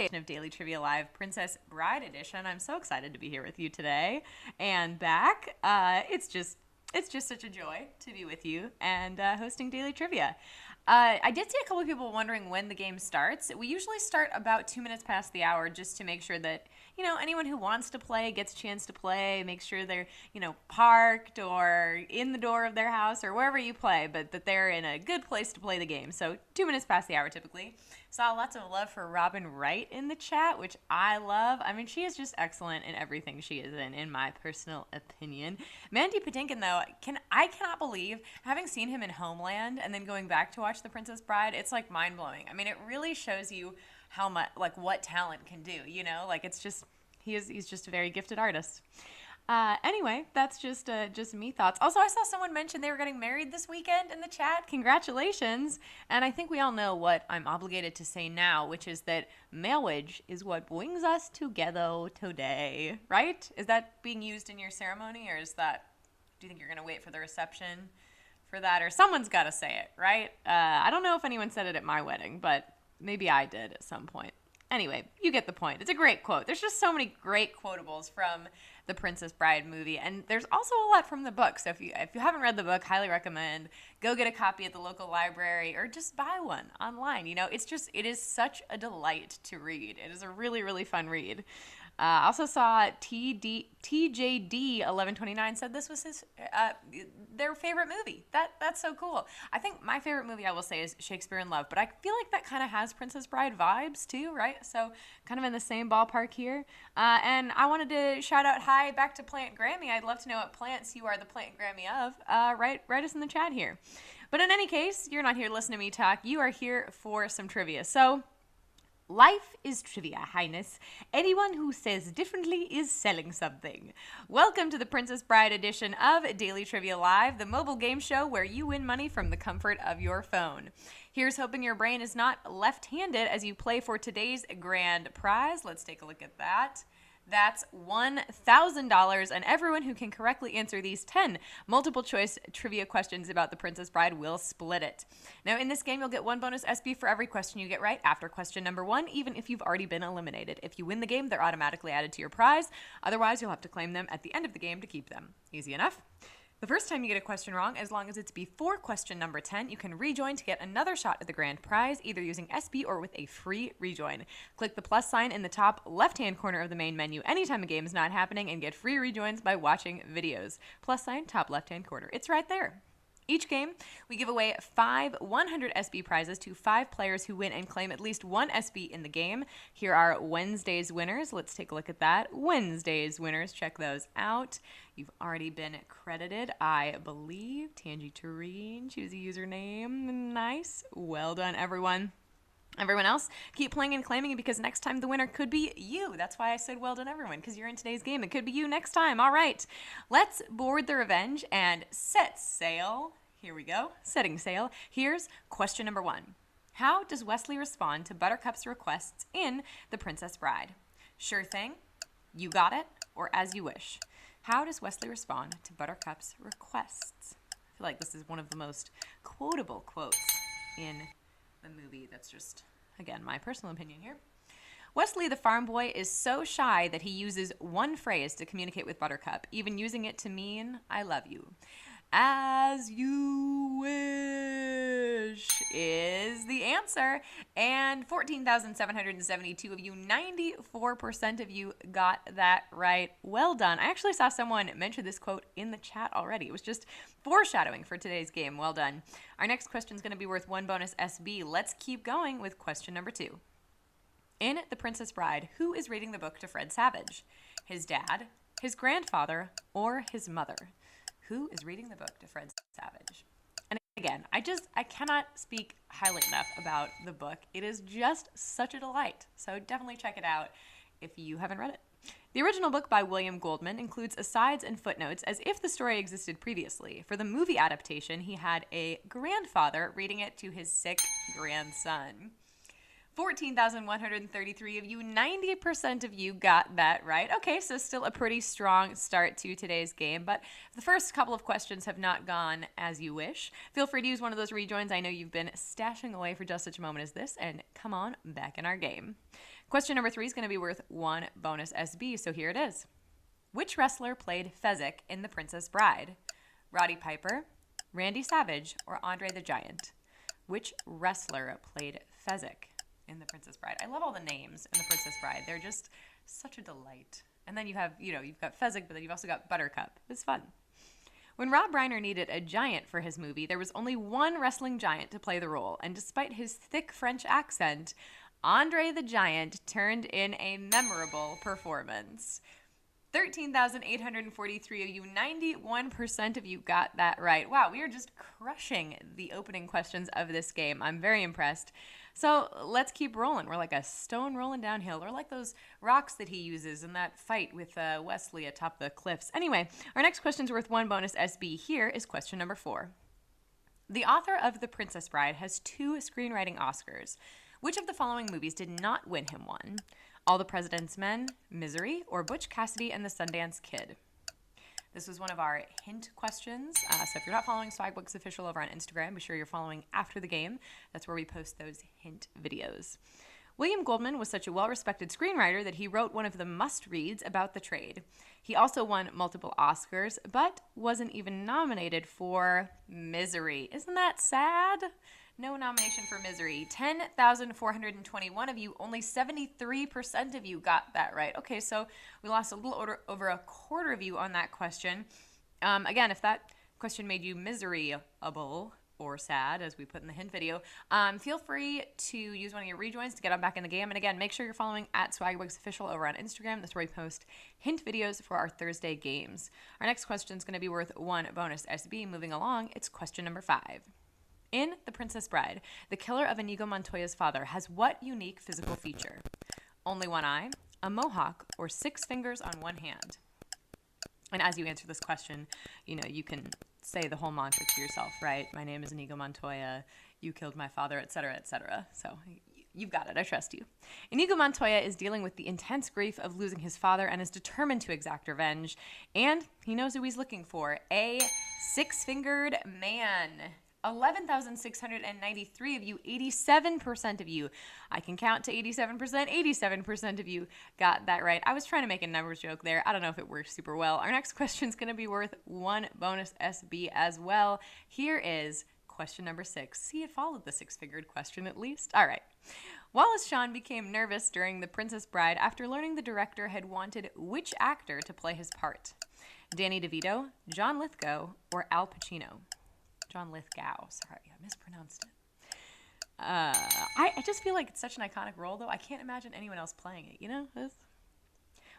of Daily Trivia Live Princess Bride Edition. I'm so excited to be here with you today and back. It's just such a joy to be with you and hosting Daily Trivia. I did see a couple of people wondering when the game starts. We usually start about 2 minutes past the hour just to make sure that, anyone who wants to play gets a chance to play, make sure they're, parked or in the door of their house or wherever you play, but that they're in a good place to play the game. So 2 minutes past the hour typically. Saw lots of love for Robin Wright in the chat, which I love. I mean, she is just excellent in everything she is in my personal opinion. Mandy Patinkin, though, I cannot believe, having seen him in Homeland and then going back to watch The Princess Bride, it's like mind-blowing. I mean, it really shows you how much, like, what talent can do, Like, it's just, he's just a very gifted artist. Anyway, that's just me thoughts. Also, I saw someone mention they were getting married this weekend in the chat. Congratulations. And I think we all know what I'm obligated to say now, which is that marriage is what brings us together today, right? Is that being used in your ceremony, or do you think you're going to wait for the reception for that? Or someone's got to say it, right? I don't know if anyone said it at my wedding, but maybe I did at some point. Anyway, you get the point. It's a great quote. There's just so many great quotables from the Princess Bride movie, and there's also a lot from the book. So if you haven't read the book, highly recommend. Go get a copy at the local library or just buy one online. It is such a delight to read. It is a really, really fun read. I also saw TJD1129 said this was their favorite movie. That's so cool. I think my favorite movie, I will say, is Shakespeare in Love, but I feel like that kind of has Princess Bride vibes too, right? So kind of in the same ballpark here. And I wanted to shout out hi back to Plant Grammy. I'd love to know what plants you are the Plant Grammy of. Write us in the chat here. But in any case, you're not here to listen to me talk. You are here for some trivia. So life is trivia, Highness. Anyone who says differently is selling something. Welcome to the Princess Bride edition of Daily Trivia Live, the mobile game show where you win money from the comfort of your phone. Here's hoping your brain is not left-handed as you play for today's grand prize. Let's take a look at that. That's $1,000, and everyone who can correctly answer these 10 multiple-choice trivia questions about The Princess Bride will split it. Now, in this game, you'll get one bonus SB for every question you get right after question number 1, even if you've already been eliminated. If you win the game, they're automatically added to your prize. Otherwise, you'll have to claim them at the end of the game to keep them. Easy enough? The first time you get a question wrong, as long as it's before question number 10, you can rejoin to get another shot at the grand prize, either using SB or with a free rejoin. Click the plus sign in the top left-hand corner of the main menu anytime a game is not happening and get free rejoins by watching videos. Plus sign, top left-hand corner. It's right there. Each game, we give away 5 100 SB prizes to 5 players who win and claim at least 1 SB in the game. Here are Wednesday's winners. Let's take a look at that. Wednesday's winners, check those out. You've already been credited, I believe. Tangi Tureen, choose a username. Nice. Well done, everyone. Everyone else, keep playing and claiming it because next time the winner could be you. That's why I said well done, everyone, because you're in today's game. It could be you next time. All right, let's board the Revenge and set sail. Here we go, setting sail. Here's question number 1. How does Wesley respond to Buttercup's requests in The Princess Bride? Sure thing, you got it, or as you wish. How does Wesley respond to Buttercup's requests? I feel like this is one of the most quotable quotes in the movie. That's just, again, my personal opinion here. Wesley the farm boy is so shy that he uses one phrase to communicate with Buttercup, even using it to mean, I love you. As you wish is the answer. And 14,772 of you, 94% of you got that right. Well done. I actually saw someone mention this quote in the chat already. It was just foreshadowing for today's game. Well done. Our next question is going to be worth 1 bonus SB. Let's keep going with question number 2. In The Princess Bride, who is reading the book to Fred Savage? His dad, his grandfather, or his mother? Who is reading the book to Fred Savage? And again, I cannot speak highly enough about the book. It is just such a delight. So definitely check it out if you haven't read it. The original book by William Goldman includes asides and footnotes as if the story existed previously. For the movie adaptation, he had a grandfather reading it to his sick grandson. 14,133 of you, 90% of you got that right. Okay, so still a pretty strong start to today's game, but the first couple of questions have not gone as you wish. Feel free to use one of those rejoins. I know you've been stashing away for just such a moment as this, and come on back in our game. Question number 3 is going to be worth 1 bonus SB, so here it is. Which wrestler played Fezzik in The Princess Bride? Roddy Piper, Randy Savage, or Andre the Giant? Which wrestler played Fezzik in The Princess Bride? I love all the names in The Princess Bride. They're just such a delight. And then you have, you've got Fezzik, but then you've also got Buttercup. It's fun. When Rob Reiner needed a giant for his movie, there was only one wrestling giant to play the role. And despite his thick French accent, Andre the Giant turned in a memorable performance. 13,843 of you, 91% of you got that right. Wow, we are just crushing the opening questions of this game. I'm very impressed. So let's keep rolling. We're like a stone rolling downhill. We're like those rocks that he uses in that fight with Wesley atop the cliffs. Anyway, our next question's worth 1 bonus SB. Here is question number 4. The author of The Princess Bride has 2 screenwriting Oscars. Which of the following movies did not win him one? All the President's Men, Misery, or Butch Cassidy and the Sundance Kid? This was one of our hint questions. So if you're not following Swagbucks Official over on Instagram, be sure you're following after the game. That's where we post those hint videos. William Goldman was such a well-respected screenwriter that he wrote one of the must-reads about the trade. He also won multiple Oscars, but wasn't even nominated for Misery. Isn't that sad? No nomination for Misery. 10,421 of you, only 73% of you got that right. Okay, so we lost a little over a quarter of you on that question. Again, if that question made you miserable or sad, as we put in the hint video, feel free to use one of your rejoins to get on back in the game. And again, make sure you're following at Swagbucks Official over on Instagram. That's where we post hint videos for our Thursday games. Our next question is going to be worth 1 bonus SB. Moving along, it's question number 5. In The Princess Bride, the killer of Inigo Montoya's father has what unique physical feature? Only one eye, a mohawk, or 6 fingers on one hand? And as you answer this question, you can say the whole mantra to yourself, right? My name is Inigo Montoya, you killed my father, etc., etc. So you've got it. I trust you. Inigo Montoya is dealing with the intense grief of losing his father and is determined to exact revenge. And he knows who he's looking for, a 6-fingered man. 11,693 of you, 87% of you. I can count to 87%. 87% of you got that right. I was trying to make a numbers joke there. I don't know if it worked super well. Our next question is going to be worth 1 bonus SB as well. Here is question number 6. See, it followed the 6-fingered question at least. All right. Wallace Shawn became nervous during The Princess Bride after learning the director had wanted which actor to play his part? Danny DeVito, John Lithgow, or Al Pacino? John Lithgow. Sorry, I mispronounced it. I just feel like it's such an iconic role, though. I can't imagine anyone else playing it,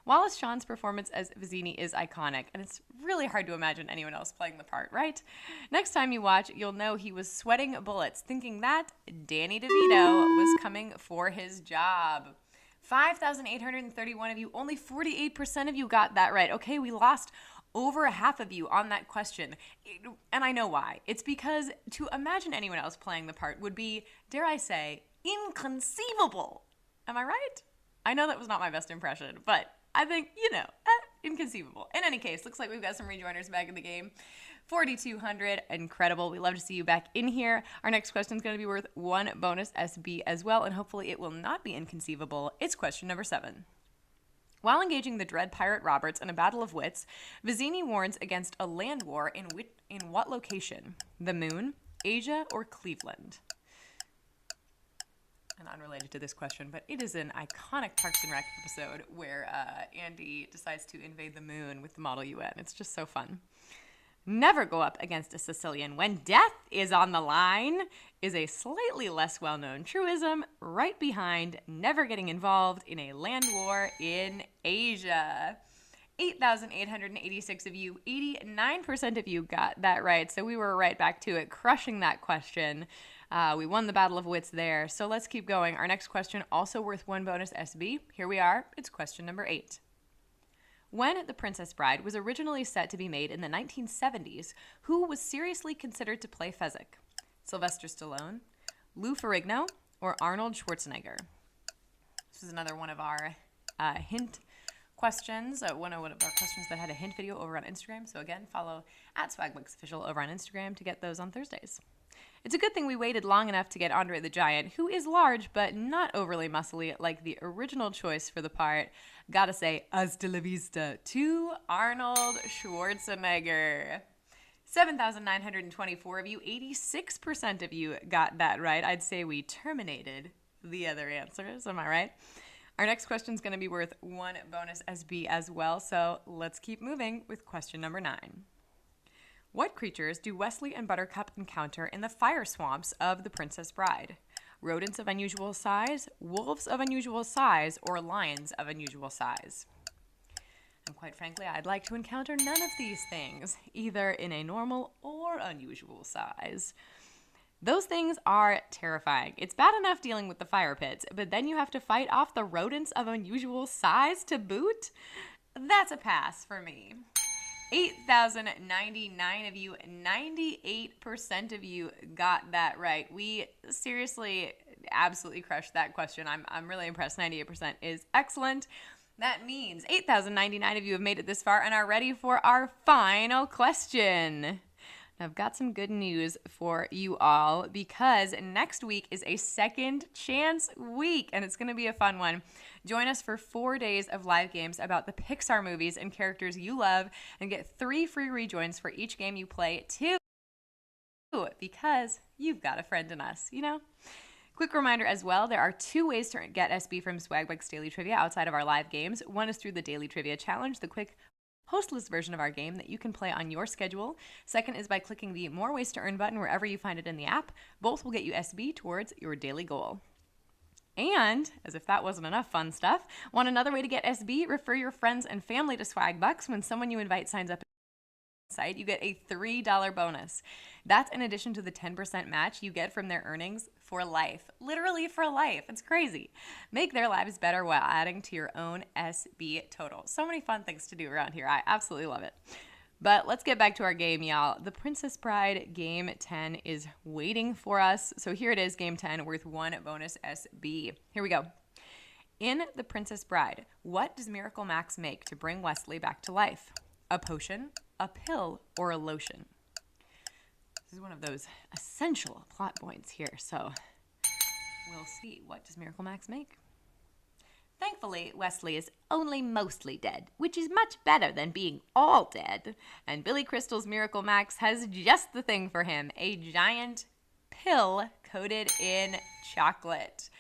Wallace Shawn's performance as Vizzini is iconic, and it's really hard to imagine anyone else playing the part, right? Next time you watch, you'll know he was sweating bullets, thinking that Danny DeVito was coming for his job. 5,831 of you, only 48% of you got that right. Okay, we lost over half of you on that question. And I know why. It's because to imagine anyone else playing the part would be, dare I say, inconceivable. Am I right? I know that was not my best impression, but I think, inconceivable. In any case, looks like we've got some rejoiners back in the game. 4,200, incredible. We love to see you back in here. Our next question is going to be worth 1 bonus SB as well, and hopefully it will not be inconceivable. It's question number 7. While engaging the dread pirate Roberts in a battle of wits, Vizzini warns against a land war in what location? The Moon, Asia, or Cleveland? And unrelated to this question, but it is an iconic Parks and Rec episode where Andy decides to invade the moon with the Model UN. It's just so fun. Never go up against a Sicilian when death is on the line is a slightly less well-known truism right behind never getting involved in a land war in Asia. 8,886 of you, 89% of you got that right. So we were right back to it, crushing that question. We won the Battle of Wits there. So let's keep going. Our next question, also worth 1 bonus SB. Here we are. It's question number 8. When The Princess Bride was originally set to be made in the 1970s, who was seriously considered to play Fezzik? Sylvester Stallone, Lou Ferrigno, or Arnold Schwarzenegger? This is another one of our hint questions, one of our questions that had a hint video over on Instagram. So again, follow at Swagbucks Official over on Instagram to get those on Thursdays. It's a good thing we waited long enough to get Andre the Giant, who is large but not overly muscly like the original choice for the part. Gotta say, hasta la vista to Arnold Schwarzenegger. 7,924 of you, 86% of you got that right. I'd say we terminated the other answers. Am I right? Our next question is going to be worth 1 bonus SB as well, so let's keep moving with question number 9. What creatures do Wesley and Buttercup encounter in the fire swamps of The Princess Bride? Rodents of unusual size, wolves of unusual size, or lions of unusual size? And quite frankly, I'd like to encounter none of these things, either in a normal or unusual size. Those things are terrifying. It's bad enough dealing with the fire pits, but then you have to fight off the rodents of unusual size to boot? That's a pass for me. 8,099 of you, 98% of you got that right. We seriously absolutely crushed that question. I'm really impressed. 98% is excellent. That means 8,099 of you have made it this far and are ready for our final question. I've got some good news for you all because next week is a second chance week and it's going to be a fun one. Join us for 4 days of live games about the Pixar movies and characters you love and get 3 free rejoins for each game you play too, because you've got a friend in us, you know? Quick reminder as well, there are 2 ways to get SB from Swagbucks Daily Trivia outside of our live games. One is through the Daily Trivia Challenge, the quick hostless version of our game that you can play on your schedule. Second is by clicking the More Ways to Earn button wherever you find it in the app. Both will get you SB towards your daily goal. And, as if that wasn't enough fun stuff, want another way to get SB? Refer your friends and family to Swagbucks. When someone you invite signs up site, you get a $3 bonus. That's in addition to the 10% match you get from their earnings for life. Literally for life. It's crazy. Make their lives better while adding to your own SB total. So many fun things to do around here. I absolutely love it. But let's get back to our game, y'all. The Princess Bride Game 10 is waiting for us. So here it is, Game 10, worth 1 bonus SB. Here we go. In The Princess Bride, what does Miracle Max make to bring Wesley back to life? A potion, a pill, or a lotion? This is one of those essential plot points here, so we'll see. What does Miracle Max make? Thankfully, Wesley is only mostly dead, which is much better than being all dead. And Billy Crystal's Miracle Max has just the thing for him, a giant pill coated in chocolate.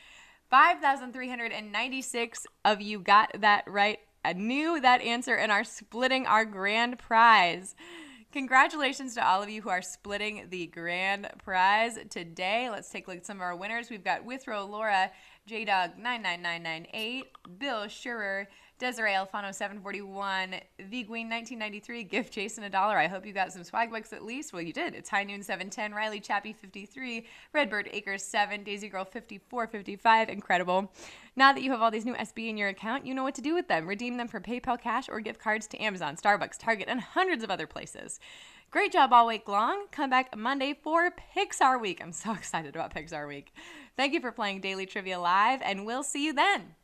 5,396 of you got that right. I knew that answer and are splitting our grand prize. Congratulations to all of you who are splitting the grand prize today. Let's take a look at some of our winners. We've got Withrow Laura, JDog99998, Bill Schurer, Desiree Alfano 741, Vgueen 1993, Gift Jason $1. I hope you got some Swagbucks at least. Well, you did. It's High Noon 710, Riley Chappie 53, Redbird Acres 7, Daisy Girl 5455. Incredible. Now that you have all these new SB in your account, you know what to do with them. Redeem them for PayPal cash or gift cards to Amazon, Starbucks, Target, and hundreds of other places. Great job all week long. Come back Monday for Pixar Week. I'm so excited about Pixar Week. Thank you for playing Daily Trivia Live, and we'll see you then.